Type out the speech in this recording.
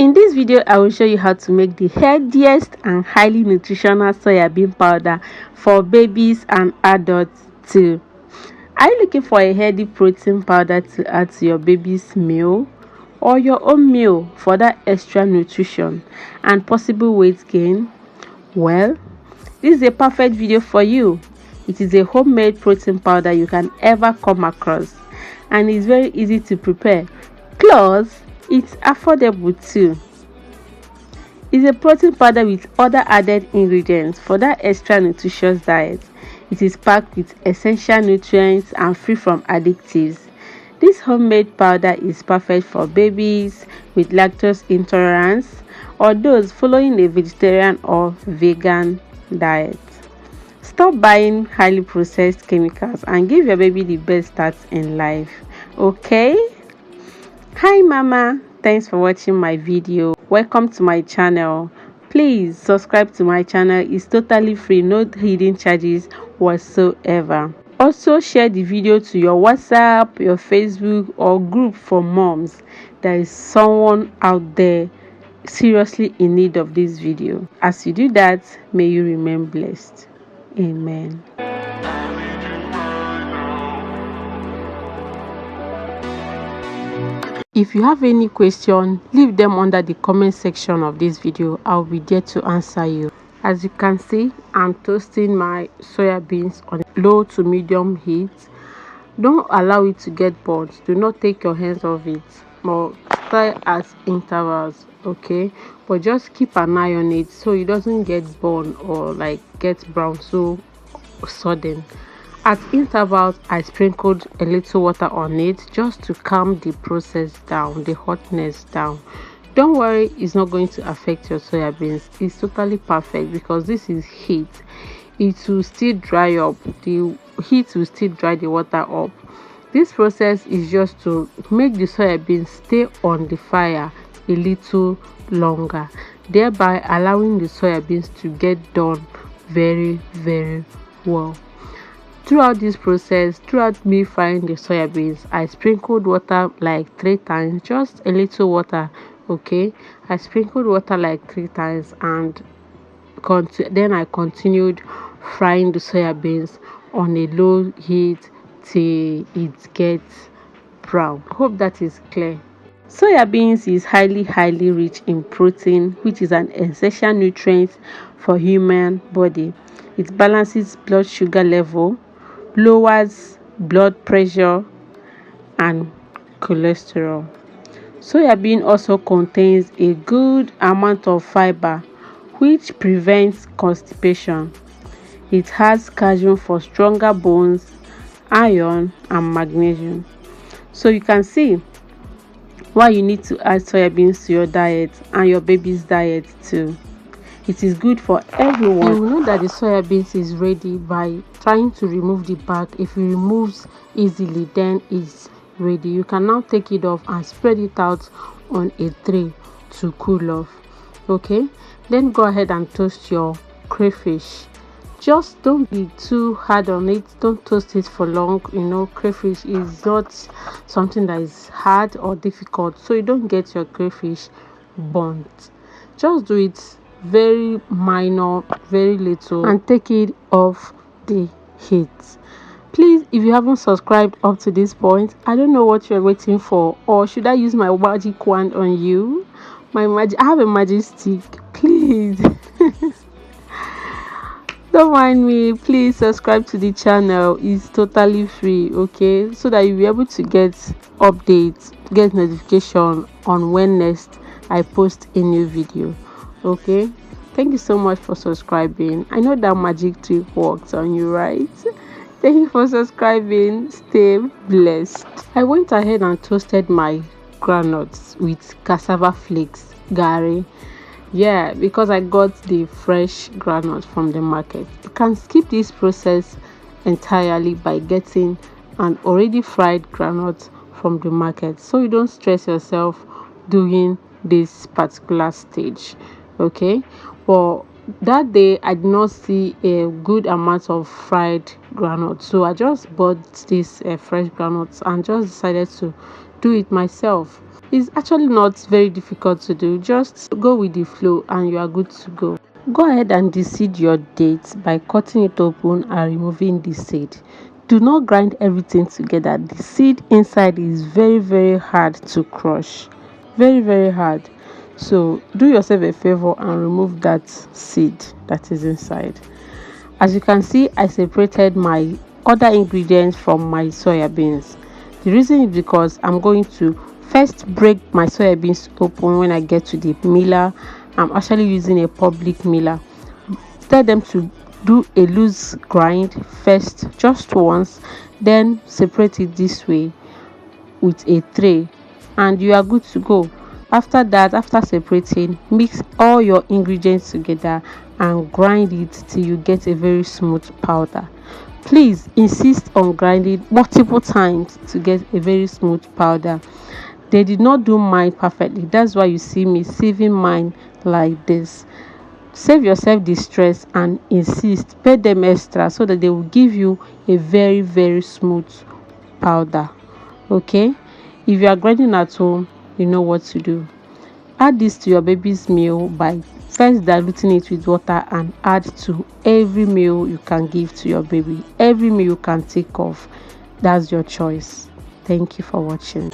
In this video, I will show you how to make the healthiest and highly nutritional soybean powder for babies and adults too. Are you looking for a healthy protein powder to add to your baby's meal or your own meal for that extra nutrition and possible weight gain? Well, this is a perfect video for you. It is a homemade protein powder you can ever come across, and it's very easy to prepare. Plus, it's affordable too. It's a protein powder with other added ingredients for that extra nutritious diet. It is packed with essential nutrients and free from additives. This homemade powder is perfect for babies with lactose intolerance or those following a vegetarian or vegan diet. Stop buying highly processed chemicals and give your baby the best start in life. Okay? Hi mama, thanks for watching my video. Welcome to my channel. Please subscribe to my channel. It's totally free, no hidden charges whatsoever. Also share the video to your WhatsApp, your Facebook or group for moms. There is someone out there seriously in need of this video. As you do that, may you remain blessed. Amen. If you have any question, leave them under the comment section of this video. I'll be there to answer you. As you can see, I'm toasting my soya beans on low to medium heat. Don't allow it to get burnt. Do not take your hands off it, but stir at intervals, okay? But just keep an eye on it so it doesn't get burned or like get brown so sudden. At intervals, I sprinkled a little water on it just to calm the process down, the hotness down. Don't worry, it's not going to affect your soya beans. It's totally perfect because this is heat. It will still dry up. The heat will still dry the water up. This process is just to make the soya beans stay on the fire a little longer, thereby allowing the soya beans to get done very well. Throughout this process, throughout me frying the soya beans, I sprinkled water like 3 times, just a little water, okay? I sprinkled water like 3 times and then I continued frying the soya beans on a low heat till it gets brown. Hope that is clear. Soya beans is highly rich in protein, which is an essential nutrient for human body. It balances blood sugar level, lowers blood pressure and cholesterol. Soya bean also contains a good amount of fiber, which prevents constipation. It has calcium for stronger bones, iron and magnesium. So you can see why you need to add soya beans to your diet and your baby's diet too. It is good for everyone. You will know that the soya beans is ready by trying to remove the back. If it removes easily, then it's ready. You can now take it off and spread it out on a tray to cool off. Okay, then go ahead and toast your crayfish. Just don't be too hard on it. Don't toast it for long. You know, crayfish is not something that is hard or difficult, so you don't get your crayfish burnt. Just do it very minor, very little, and take it off the heat. Please, if you haven't subscribed up to this point, I don't know what you're waiting for. Or should I use my magic wand on you? I have a magic stick. Please don't mind me. Please subscribe to the channel. It's totally free, okay? So that you'll be able to get updates, get notification on when next I post a new video. Okay, thank you so much for subscribing. I know that magic trick works on you, right? Thank you for subscribing. Stay blessed. I went ahead and toasted my groundnuts with cassava flakes, gari. Yeah, because I got the fresh groundnuts from the market. You can skip this process entirely by getting an already fried groundnut from the market, so you don't stress yourself doing this particular stage. Okay, well, that day I did not see a good amount of fried groundnut, so I just bought this fresh groundnuts and just decided to do it myself. It's actually not very difficult to do. Just go with the flow and you are good to go. Go ahead and deseed your dates by cutting it open and removing the seed. Do not grind everything together. The seed inside is very hard to crush, very hard. So do yourself a favor and remove that seed that is inside. As you can see, I separated my other ingredients from my soya beans. The reason is because I'm going to first break my soya beans open. When I get to the miller, I'm actually using a public miller. Tell them to do a loose grind first, just once, then separate it this way with a tray, and you are good to go. After that, after separating, mix all your ingredients together and grind it till you get a very smooth powder. Please insist on grinding multiple times to get a very smooth powder. They did not do mine perfectly, that's why you see me sieving mine like this. Save yourself the stress and insist, pay them extra so that they will give you a very smooth powder. Okay, if you are grinding at home, you know what to do. Add this to your baby's meal by first diluting it with water and add to every meal you can give to your baby. Every meal you can take off, that's your choice. Thank you for watching.